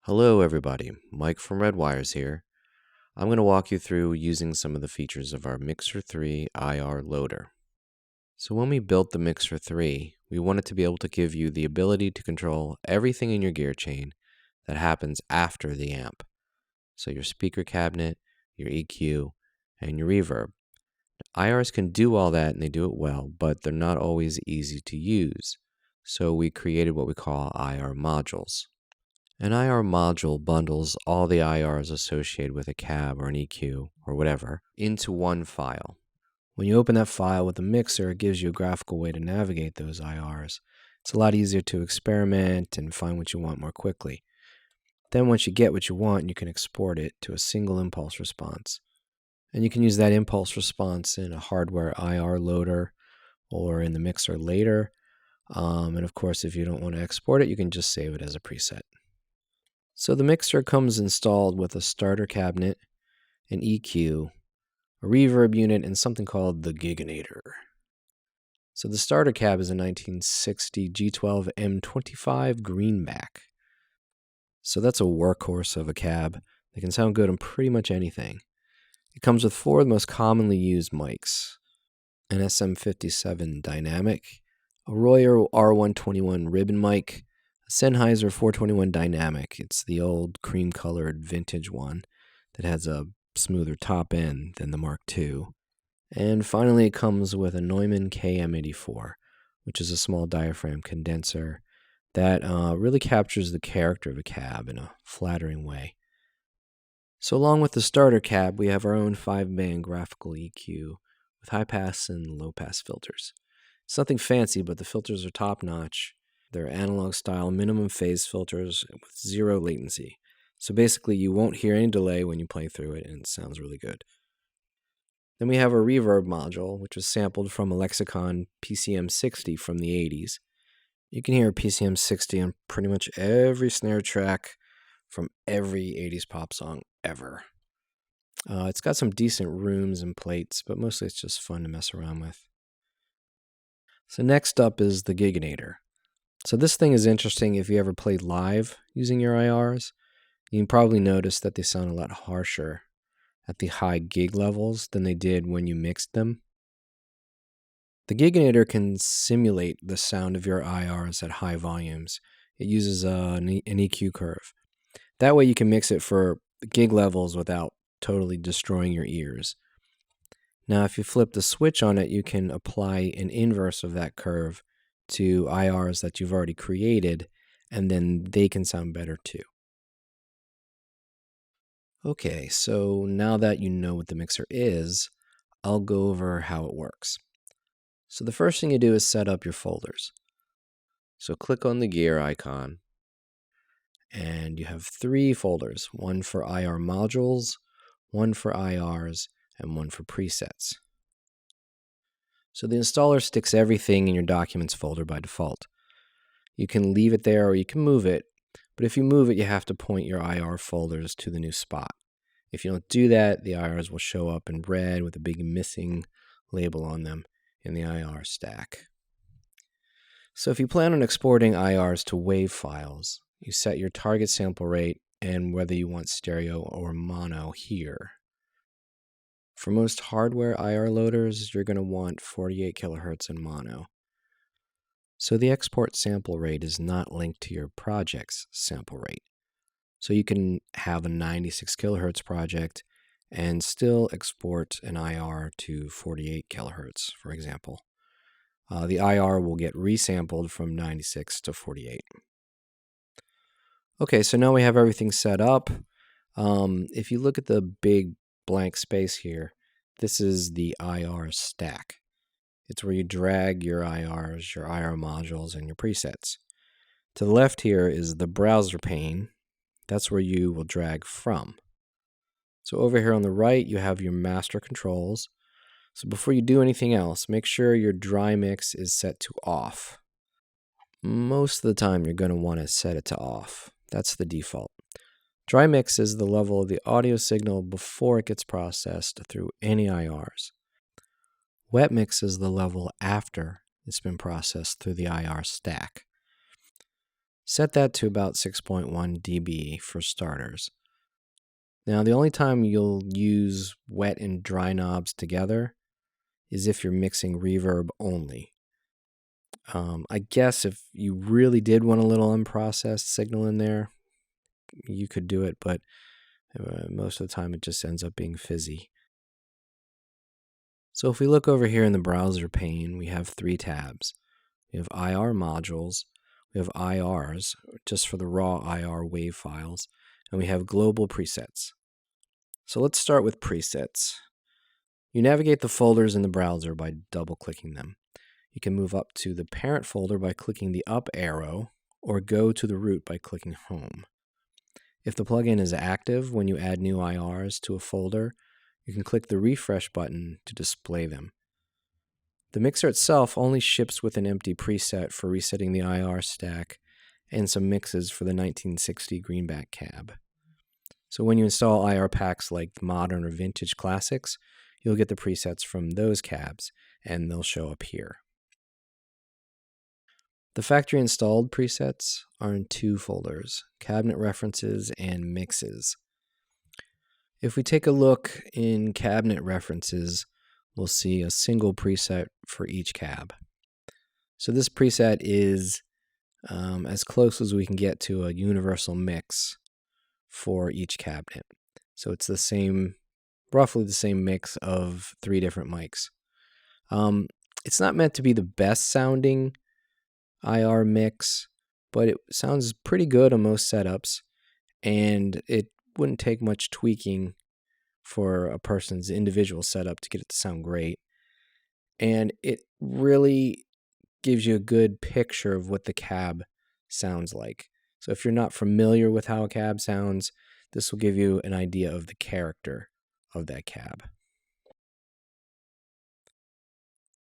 Hello everybody, Mike from Redwirez here. I'm going to walk you through using some of the features of our mixIR3 IR loader. So when we built the mixIR3, we wanted to be able to give you the ability to control everything in your gear chain that happens after the amp. So your speaker cabinet, your EQ, and your reverb. IRs can do all that and they do it well, but they're not always easy to use. So we created what we call IR modules. An IR module bundles all the IRs associated with a cab or an EQ or whatever into one file. When you open that file with a mixer, it gives you a graphical way to navigate those IRs. It's a lot easier to experiment and find what you want more quickly. Then once you get what you want, you can export it to a single impulse response. And you can use that impulse response in a hardware IR loader or in the mixer later. And of course, if you don't want to export it, you can just save it as a preset. So the mixer comes installed with a starter cabinet, an EQ, a reverb unit, and something called the Giganator. So the starter cab is a 1960 G12 M25 greenback. So that's a workhorse of a cab that can sound good on pretty much anything. It comes with 4 of the most commonly used mics: an SM57 dynamic, a Royer R121 ribbon mic, a Sennheiser 421 dynamic. It's the old cream-colored vintage one that has a smoother top end than the Mark II. And finally, it comes with a Neumann KM84, which is a small diaphragm condenser that really captures the character of a cab in a flattering way. So along with the starter cab, we have our own 5-band graphical EQ with high-pass and low-pass filters. It's nothing fancy, but the filters are top-notch. They're analog-style minimum phase filters with 0 latency. So basically, you won't hear any delay when you play through it, and it sounds really good. Then we have a reverb module, which was sampled from a Lexicon PCM60 from the 80s. You can hear PCM60 on pretty much every snare track from every 80s pop song ever. It's got some decent rooms and plates, but mostly it's just fun to mess around with. So next up is the Giganator. So this thing is interesting if you ever played live using your IRs. You can probably notice that they sound a lot harsher at the high gig levels than they did when you mixed them. The Giganator can simulate the sound of your IRs at high volumes. It uses an EQ curve. That way you can mix it for gig levels without totally destroying your ears. Now if you flip the switch on it, you can apply an inverse of that curve to IRs that you've already created, and then they can sound better too. Okay, so now that you know what the mixer is, I'll go over how it works. So the first thing you do is set up your folders. So click on the gear icon, and you have 3 folders, one for IR modules, one for IRs, and one for presets. So the installer sticks everything in your documents folder by default. You can leave it there or you can move it, but if you move it, you have to point your IR folders to the new spot. If you don't do that, the IRs will show up in red with a big missing label on them in the IR stack. So if you plan on exporting IRs to WAV files, you set your target sample rate and whether you want stereo or mono here. For most hardware IR loaders, you're going to want 48 kHz in mono. So the export sample rate is not linked to your project's sample rate. So you can have a 96 kHz project and still export an IR to 48 kHz, for example. The IR will get resampled from 96 to 48. Okay, so now we have everything set up. If you look at the big blank space here, this is the IR stack. It's where you drag your IRs, your IR modules, and your presets. To the left here is the browser pane. That's where you will drag from. So over here on the right, you have your master controls. So before you do anything else, make sure your dry mix is set to off. Most of the time, you're going to want to set it to off. That's the default. Dry mix is the level of the audio signal before it gets processed through any IRs. Wet mix is the level after it's been processed through the IR stack. Set that to about 6.1 dB for starters. Now, the only time you'll use wet and dry knobs together is if you're mixing reverb only. I guess if you really did want a little unprocessed signal in there, you could do it, but most of the time it just ends up being fizzy. So if we look over here in the browser pane, we have 3 tabs. We have IR modules, we have IRs, just for the raw IR wave files, and we have global presets. So let's start with presets. You navigate the folders in the browser by double-clicking them. You can move up to the parent folder by clicking the up arrow, or go to the root by clicking home. If the plugin is active when you add new IRs to a folder, you can click the refresh button to display them. The mixer itself only ships with an empty preset for resetting the IR stack and some mixes for the 1960 greenback cab. So when you install IR packs like modern or vintage classics, you'll get the presets from those cabs, and they'll show up here. The factory installed presets are in 2 folders, cabinet references and mixes. If we take a look in cabinet references, we'll see a single preset for each cab. So this preset is as close as we can get to a universal mix for each cabinet. So it's the same, roughly the same mix of 3 different mics. It's not meant to be the best sounding IR mix, but it sounds pretty good on most setups, and it wouldn't take much tweaking for a person's individual setup to get it to sound great. And it really gives you a good picture of what the cab sounds like. So if you're not familiar with how a cab sounds, this will give you an idea of the character of that cab.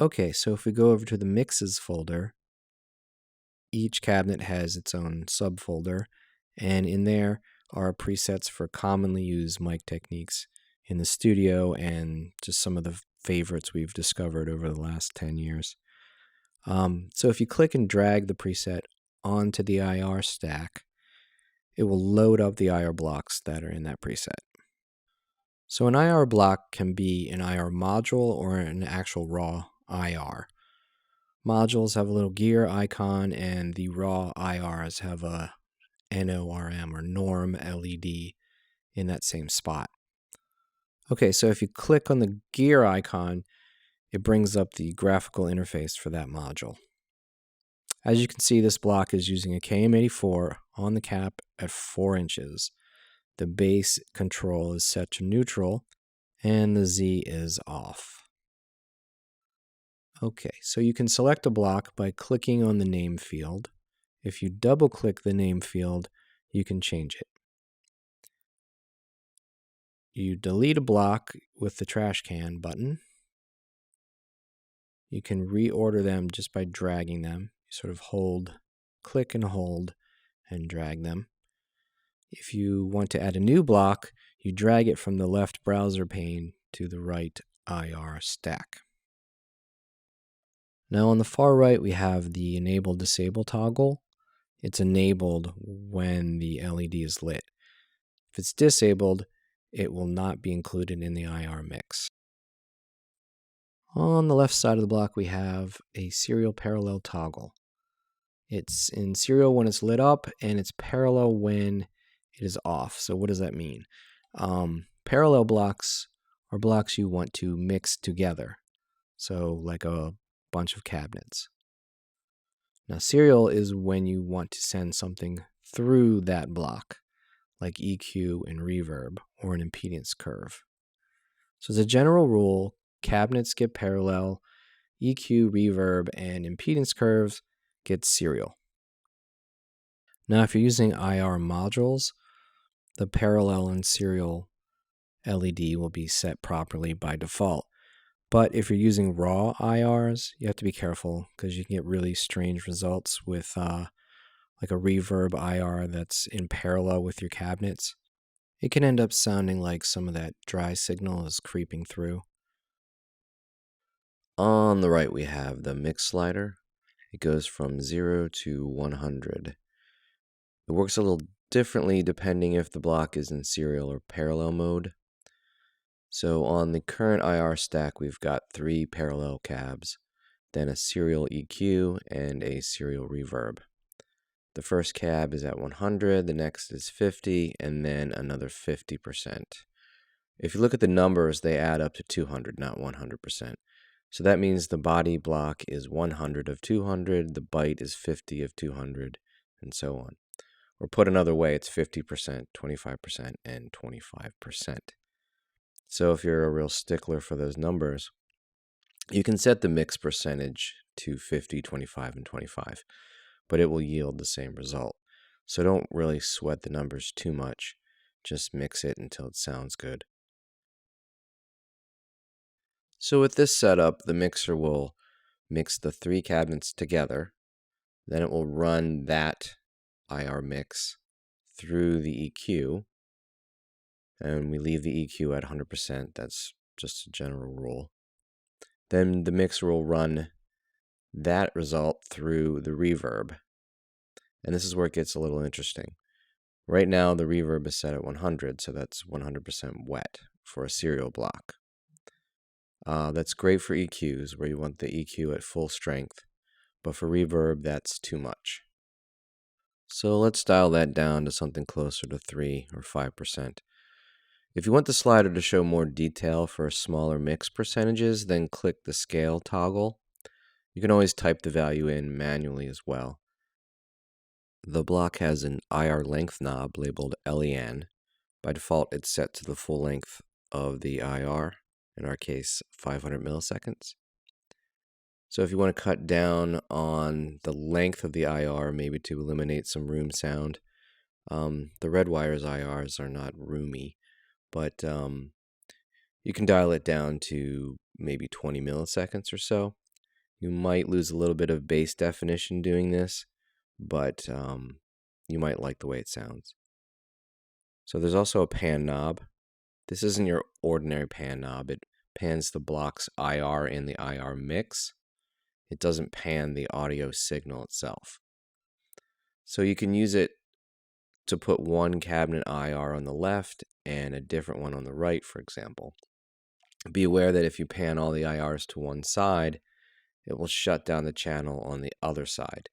Okay, so if we go over to the mixes folder, each cabinet has its own subfolder, and in there are presets for commonly used mic techniques in the studio and just some of the favorites we've discovered over the last 10 years. So if you click and drag the preset onto the IR stack, it will load up the IR blocks that are in that preset. So an IR block can be an IR module or an actual raw IR. Modules have a little gear icon, and the raw IRs have a NORM or norm LED in that same spot. Okay, so if you click on the gear icon, it brings up the graphical interface for that module. As you can see, this block is using a KM84 on the cap at 4 inches. The bass control is set to neutral, and the Z is off. Okay, so you can select a block by clicking on the name field. If you double-click the name field, you can change it. You delete a block with the trash can button. You can reorder them just by dragging them. You sort of hold, click and hold, and drag them. If you want to add a new block, you drag it from the left browser pane to the right IR stack. Now on the far right, we have the enable-disable toggle. It's enabled when the LED is lit. If it's disabled, it will not be included in the IR mix. On the left side of the block, we have a serial parallel toggle. It's in serial when it's lit up, and it's parallel when it is off. So what does that mean? Parallel blocks are blocks you want to mix together. So like a bunch of cabinets. Now serial is when you want to send something through that block, like EQ and reverb or an impedance curve. So as a general rule, cabinets get parallel, EQ, reverb, and impedance curves get serial. Now if you're using IR modules, the parallel and serial LED will be set properly by default. But if you're using raw IRs, you have to be careful because you can get really strange results with like a reverb IR that's in parallel with your cabinets. It can end up sounding like some of that dry signal is creeping through. On the right, we have the mix slider. It goes from 0 to 100. It works a little differently depending if the block is in serial or parallel mode. So on the current IR stack, we've got 3 parallel cabs, then a serial EQ and a serial reverb. The first cab is at 100, the next is 50, and then another 50%. If you look at the numbers, they add up to 200, not 100%. So that means the body block is 100 of 200, the byte is 50 of 200, and so on. Or put another way, it's 50%, 25%, and 25%. So if you're a real stickler for those numbers, you can set the mix percentage to 50, 25, and 25, but it will yield the same result. So don't really sweat the numbers too much. Just mix it until it sounds good. So with this setup, the mixer will mix the 3 cabinets together. Then it will run that IR mix through the EQ. And we leave the EQ at 100%. That's just a general rule. Then the mixer will run that result through the reverb. And this is where it gets a little interesting. Right now, the reverb is set at 100, so that's 100% wet for a serial block. That's great for EQs, where you want the EQ at full strength, but for reverb, that's too much. So let's dial that down to something closer to 3 or 5%. If you want the slider to show more detail for smaller mix percentages, then click the scale toggle. You can always type the value in manually as well. The block has an IR length knob labeled LEN. By default, it's set to the full length of the IR, in our case, 500 milliseconds. So if you want to cut down on the length of the IR, maybe to eliminate some room sound, the Redwirez IRs are not roomy, but you can dial it down to maybe 20 milliseconds or so. You might lose a little bit of bass definition doing this, but you might like the way it sounds. So there's also a pan knob. This isn't your ordinary pan knob. It pans the block's IR in the IR mix. It doesn't pan the audio signal itself. So you can use it to put one cabinet IR on the left and a different one on the right, for example. Be aware that if you pan all the IRs to one side, it will shut down the channel on the other side.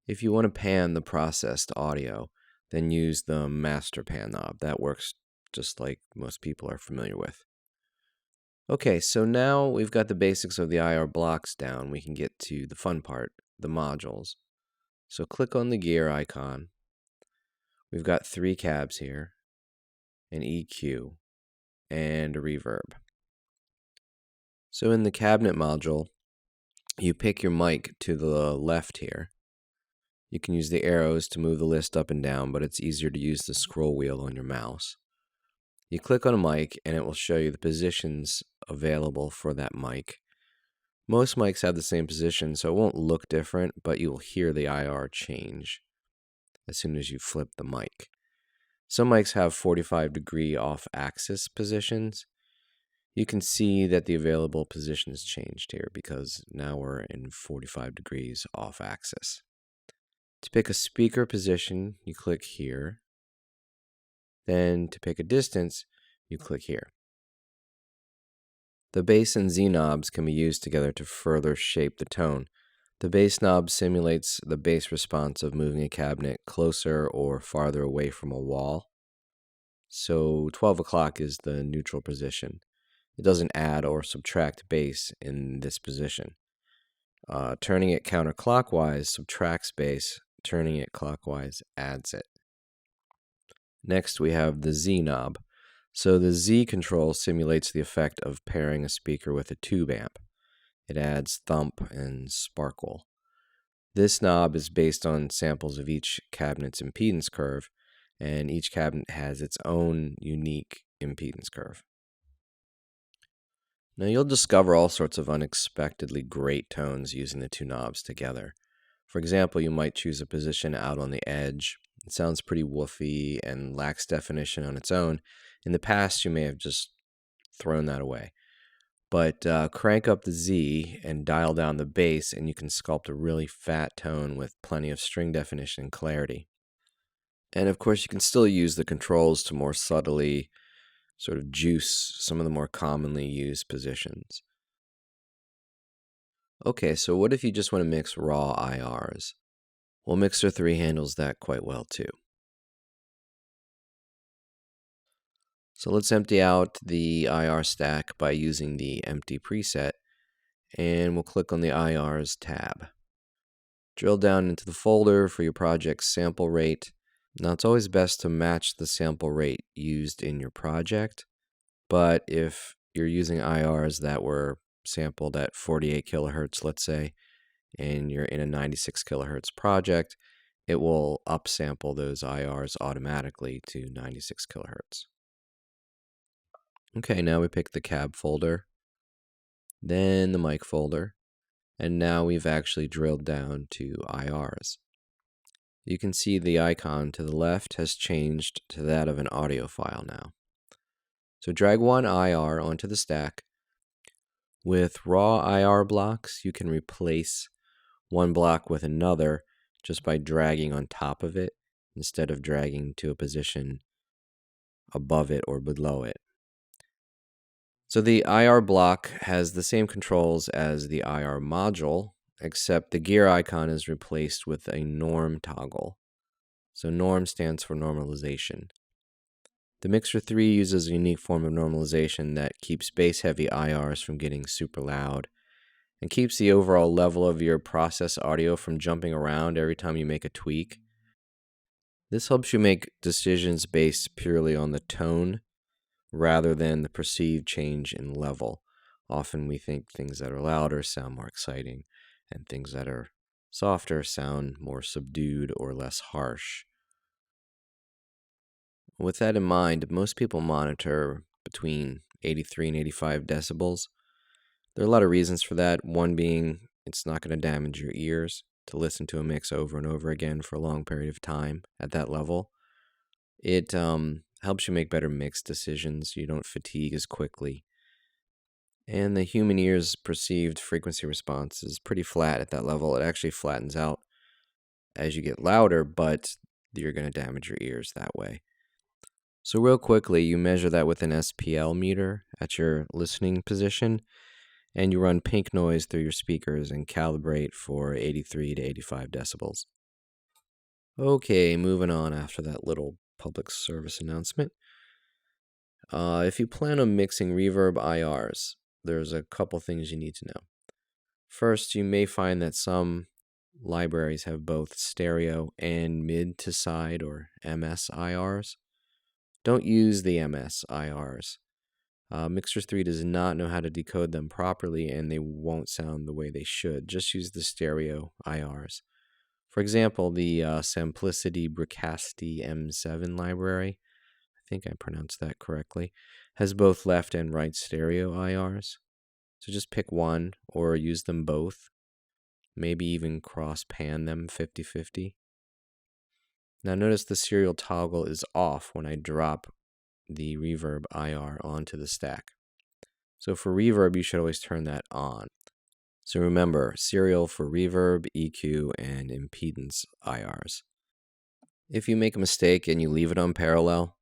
If you want to pan the processed audio, then use the master pan knob. That works just like most people are familiar with. Okay, so now we've got the basics of the IR blocks down. We can get to the fun part, the modules. So click on the gear icon. We've got 3 cabs here, an EQ, and a reverb. So in the cabinet module, you pick your mic to the left here. You can use the arrows to move the list up and down, but it's easier to use the scroll wheel on your mouse. You click on a mic and it will show you the positions available for that mic. Most mics have the same position, so it won't look different, but you will hear the IR change as soon as you flip the mic. Some mics have 45-degree off-axis positions. You can see that the available position has changed here because now we're in 45 degrees off-axis. To pick a speaker position, you click here. Then to pick a distance, you click here. The bass and Z knobs can be used together to further shape the tone. The bass knob simulates the bass response of moving a cabinet closer or farther away from a wall. So 12 o'clock is the neutral position. It doesn't add or subtract bass in this position. Turning it counterclockwise subtracts bass. Turning it clockwise adds it. Next, we have the Z knob. So the Z control simulates the effect of pairing a speaker with a tube amp. It adds thump and sparkle. This knob is based on samples of each cabinet's impedance curve, and each cabinet has its own unique impedance curve. Now you'll discover all sorts of unexpectedly great tones using the 2 knobs together. For example, you might choose a position out on the edge. It sounds pretty woofy and lacks definition on its own. In the past, you may have just thrown that away. But crank up the Z and dial down the bass, and you can sculpt a really fat tone with plenty of string definition and clarity. And of course, you can still use the controls to more subtly sort of juice some of the more commonly used positions. Okay, so what if you just want to mix raw IRs? Well, mixIR3 handles that quite well too. So let's empty out the IR stack by using the empty preset, and we'll click on the IRs tab. Drill down into the folder for your project's sample rate. Now, it's always best to match the sample rate used in your project, but if you're using IRs that were sampled at 48 kilohertz, let's say, and you're in a 96 kilohertz project, it will upsample those IRs automatically to 96 kilohertz. Okay, now we pick the cab folder, then the mic folder, and now we've actually drilled down to IRs. You can see the icon to the left has changed to that of an audio file now. So drag one IR onto the stack. With raw IR blocks, you can replace one block with another just by dragging on top of it instead of dragging to a position above it or below it. So the IR block has the same controls as the IR module, except the gear icon is replaced with a norm toggle. So norm stands for normalization. The mixIR3 uses a unique form of normalization that keeps bass-heavy IRs from getting super loud and keeps the overall level of your process audio from jumping around every time you make a tweak. This helps you make decisions based purely on the tone rather than the perceived change in level. Often we think things that are louder sound more exciting, and things that are softer sound more subdued or less harsh. With that in mind, most people monitor between 83 and 85 decibels. There are a lot of reasons for that, one being it's not going to damage your ears to listen to a mix over and over again for a long period of time at that level. It helps you make better mix decisions. You don't fatigue as quickly. And the human ear's perceived frequency response is pretty flat at that level. It actually flattens out as you get louder, but you're going to damage your ears that way. So real quickly, you measure that with an SPL meter at your listening position, and you run pink noise through your speakers and calibrate for 83 to 85 decibels. Okay, moving on after that little public service announcement. If you plan on mixing reverb IRs, there's a couple things you need to know. First, you may find that some libraries have both stereo and mid to side or MS IRs. Don't use the MS IRs. mixIR3 does not know how to decode them properly, and they won't sound the way they should. Just use the stereo IRs. For example, the Simplicity Bricasti M7 library, I think I pronounced that correctly, has both left and right stereo IRs. So just pick one or use them both. Maybe even cross-pan them 50-50. Now notice the serial toggle is off when I drop the reverb IR onto the stack. So for reverb, you should always turn that on. So remember, serial for reverb, EQ, and impedance IRs. If you make a mistake and you leave it on parallel,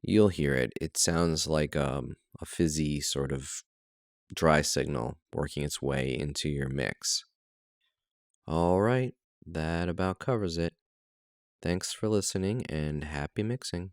you'll hear it. It sounds like a fizzy sort of dry signal working its way into your mix. All right, that about covers it. Thanks for listening and happy mixing.